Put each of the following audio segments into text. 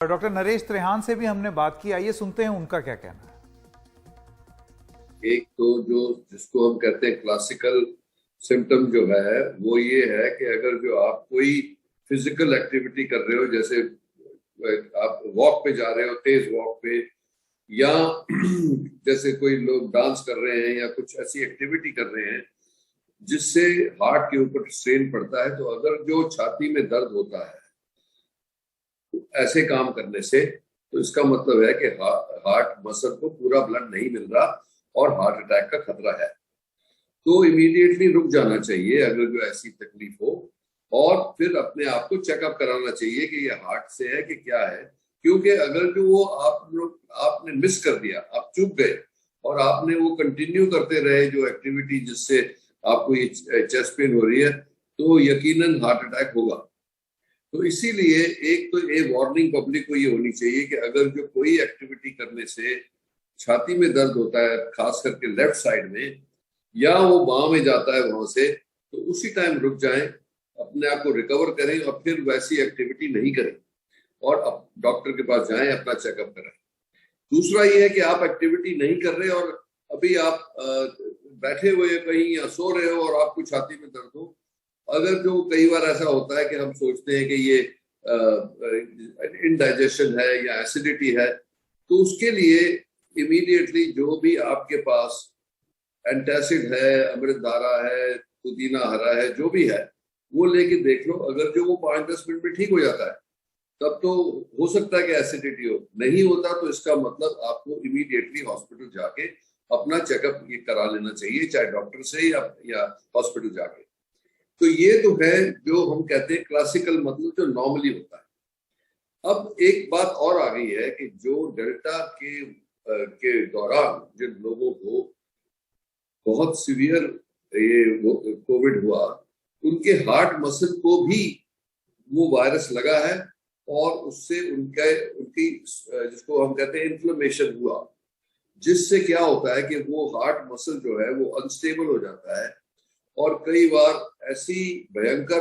Doctor Naresh Trehan से भी हमने बात की, आइए सुनते हैं उनका क्या कहना है। एक तो जो जिसको हम कहते हैं क्लासिकल सिम्टम जो है वो ये है कि अगर जो आप कोई फिजिकल एक्टिविटी कर रहे हो, जैसे आप वॉक पे जा रहे हो, तेज वॉक पे, या जैसे कोई लोग डांस कर रहे हैं या कुछ ऐसी एक्टिविटी कर रहे हैं जिससे हार्ट के ऊपर स्ट्रेन पड़ता है, तो अगर जो छाती में दर्द होता है ऐसे काम करने से, तो इसका मतलब है कि हार्ट मसल को पूरा ब्लड नहीं मिल रहा और हार्ट अटैक का खतरा है। तो इमीडिएटली रुक जाना चाहिए अगर जो ऐसी तकलीफ हो, और फिर अपने आप को चेकअप कराना चाहिए कि ये हार्ट से है कि क्या है। क्योंकि अगर जो वो आपने मिस कर दिया, आप चूक गए और आपने वो कंटिन्यू करते रहे जो एक्टिविटी जिससे आपको ये चेस्ट पेन हो रही है, तो यकीनन हार्ट अटैक होगा। तो इसीलिए एक तो ये वार्निंग पब्लिक को ये होनी चाहिए कि अगर जो कोई एक्टिविटी करने से छाती में दर्द होता है, खास करके लेफ्ट साइड में, या वो बांह में जाता है वहां से, तो उसी टाइम रुक जाएं, अपने आप को रिकवर करें और फिर वैसी एक्टिविटी नहीं करें और अब डॉक्टर के पास जाएं, अपना चेकअप कराएं। दूसरा ये है कि आप एक्टिविटी नहीं कर रहे और अभी आप बैठे हुए कहीं या सो रहे हो और आपको छाती में दर्द हो। अगर जो कई बार ऐसा होता है कि हम सोचते हैं कि ये इनडाइजेशन है या एसिडिटी है, तो उसके लिए इमीडिएटली जो भी आपके पास एंटासिड है, अमृतधारा है, पुदीना हरा है, जो भी है वो लेके देख लो। अगर जो वो 5-10 मिनट में ठीक हो जाता है तब तो हो सकता है कि एसिडिटी हो। नहीं होता तो इसका मतलब आपको इमीडिएटली हॉस्पिटल जाके अपना चेकअप ये करा लेना चाहिए, चाहे डॉक्टर से या हॉस्पिटल जाके। तो ये तो है जो हम कहते हैं क्लासिकल, मतलब जो नॉर्मली होता है। अब एक बात और आ गई है कि जो डेल्टा के दौरान जिन लोगों को बहुत सीवियर ये कोविड हुआ, उनके हार्ट मसल को भी वो वायरस लगा है और उससे उनकी जिसको हम कहते हैं इन्फ्लेमेशन हुआ, जिससे क्या होता है कि वो हार्ट मसल जो है वो अनस्टेबल हो जाता है और कई बार ऐसी भयंकर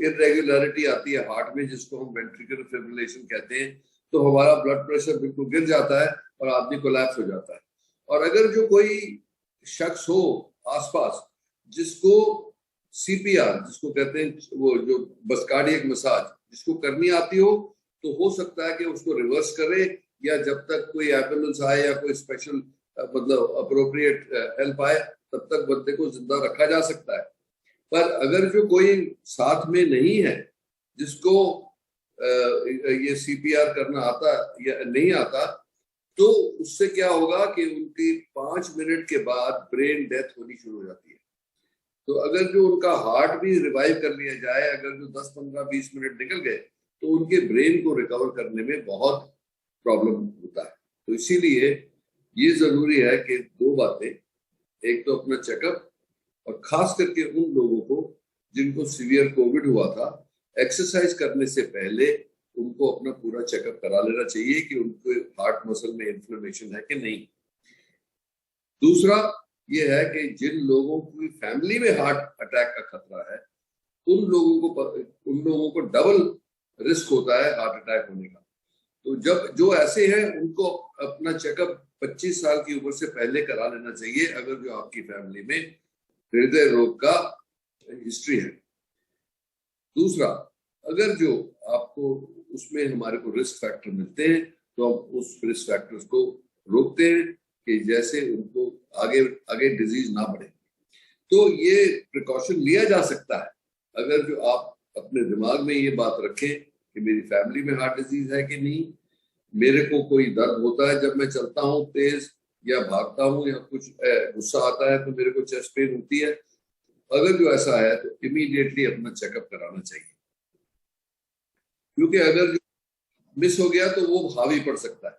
इरेगुलरिटी आती है हार्ट में जिसको हम वेंट्रिकुलर फिब्रिलेशन कहते हैं। तो हमारा ब्लड प्रेशर बिल्कुल गिर जाता है और आदमी कोलैप्स हो जाता है। और अगर जो कोई शख्स हो आसपास जिसको सीपीआर जिसको कहते हैं, वो जो बस कार्डियक मसाज जिसको करनी आती हो, तो हो सकता है कि उसको रिवर्स करे, या जब तक कोई एम्बुलेंस आए या कोई स्पेशल मतलब अप्रोप्रिएट हेल्प आए तब तक बंदे को जिंदा रखा जा सकता है। पर अगर जो कोई साथ में नहीं है जिसको ये सीपीआर करना आता या नहीं आता, तो उससे क्या होगा कि उनकी 5 मिनट के बाद ब्रेन डेथ होनी शुरू हो जाती है। तो अगर जो उनका हार्ट भी रिवाइव कर लिया जाए, अगर जो 10, 15, 20 मिनट निकल गए, तो उनके ब्रेन को रिकवर करने में बहुत प्रॉब्लम होता है। तो इसीलिए ये जरूरी है कि दो बातें, एक तो अपना चेकअप, और खास करके उन लोगों को जिनको सीवियर कोविड हुआ था, एक्सरसाइज करने से पहले उनको अपना पूरा चेकअप करा लेना चाहिए कि उनको हार्ट मसल में इन्फ्लेमेशन है कि नहीं। दूसरा ये है कि जिन लोगों की फैमिली में हार्ट अटैक का खतरा है, उन लोगों को डबल रिस्क होता है हार्ट अटैक होने का। तो जब जो ऐसे हैं उनको अपना चेकअप 25 साल की उम्र से पहले करा लेना चाहिए, अगर जो आपकी फैमिली में हृदय रोग का हिस्ट्री है। दूसरा, अगर जो आपको उसमें हमारे को रिस्क फैक्टर मिलते हैं तो हम उस रिस्क फैक्टर्स को रोकते हैं कि जैसे उनको आगे आगे डिजीज ना बढ़े। तो ये प्रिकॉशन लिया जा सकता है अगर जो आप अपने दिमाग में ये बात रखें कि मेरी फैमिली में हार्ट डिजीज है कि नहीं, मेरे को कोई दर्द होता है जब मैं चलता हूँ तेज या भागता हूँ या कुछ गुस्सा आता है तो मेरे को चेस्ट पेन होती है। अगर जो ऐसा है तो इमीडिएटली अपना चेकअप कराना चाहिए, क्योंकि अगर जो मिस हो गया तो वो हावी पड़ सकता है।